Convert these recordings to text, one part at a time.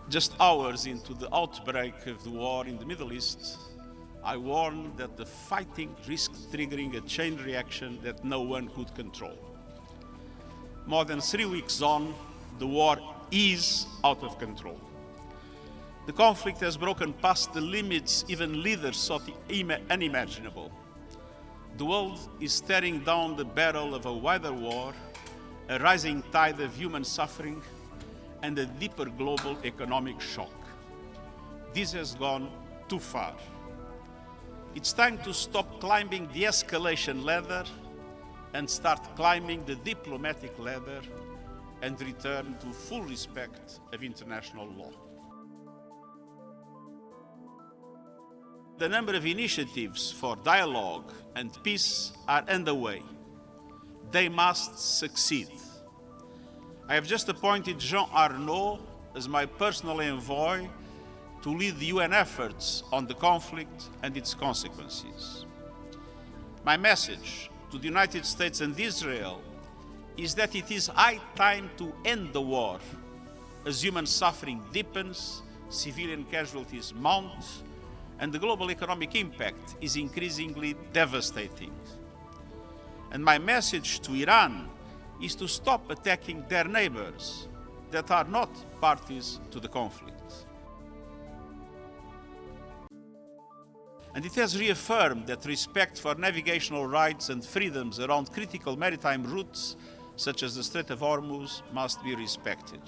Just hours into the outbreak of the war in the Middle East, I warned that the fighting risked triggering a chain reaction that no one could control. More than 3 weeks on, the war is out of control. The conflict has broken past the limits even leaders thought unimaginable. The world is staring down the barrel of a wider war, a rising tide of human suffering, and a deeper global economic shock. This has gone too far. It's time to stop climbing the escalation ladder and start climbing the diplomatic ladder and return to full respect of international law. The number of initiatives for dialogue and peace are underway. They must succeed. I have just appointed Jean Arnaud as my personal envoy to lead the UN efforts on the conflict and its consequences. My message to the United States and Israel is that it is high time to end the war as human suffering deepens, civilian casualties mount, and the global economic impact is increasingly devastating. And my message to Iran is to stop attacking their neighbors that are not parties to the conflict. And it has reaffirmed that respect for navigational rights and freedoms around critical maritime routes, such as the Strait of Hormuz, must be respected.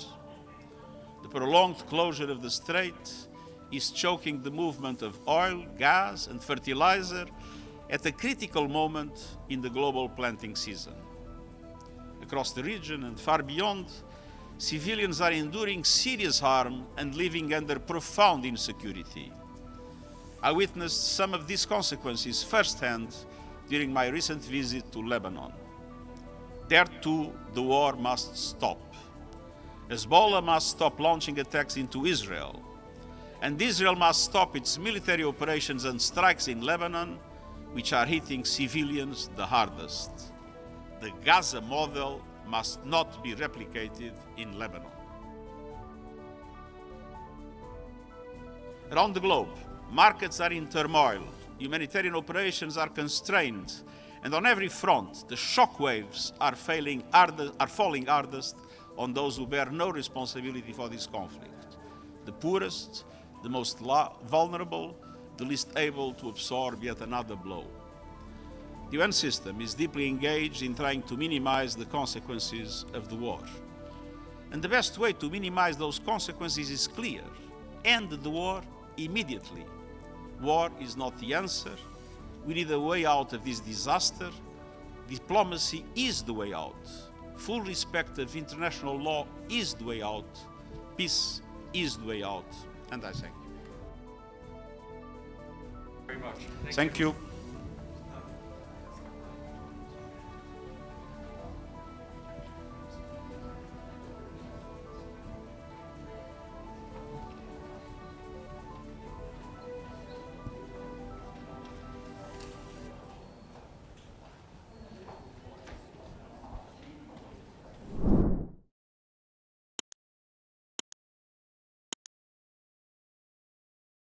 The prolonged closure of the strait is choking the movement of oil, gas, and fertilizer at a critical moment in the global planting season. Across the region and far beyond, civilians are enduring serious harm and living under profound insecurity. I witnessed some of these consequences firsthand during my recent visit to Lebanon. There too, the war must stop. Hezbollah must stop launching attacks into Israel, and Israel must stop its military operations and strikes in Lebanon, which are hitting civilians the hardest. The Gaza model must not be replicated in Lebanon. Around the globe, markets are in turmoil, humanitarian operations are constrained, and on every front, the shock waves are falling hardest on those who bear no responsibility for this conflict. The poorest, the most vulnerable, the least able to absorb yet another blow. The UN system is deeply engaged in trying to minimize the consequences of the war. And the best way to minimize those consequences is clear: end the war immediately. War is not the answer. We need a way out of this disaster. Diplomacy is the way out. Full respect of international law is the way out. Peace is the way out. And I thank you. Very much. Thank you.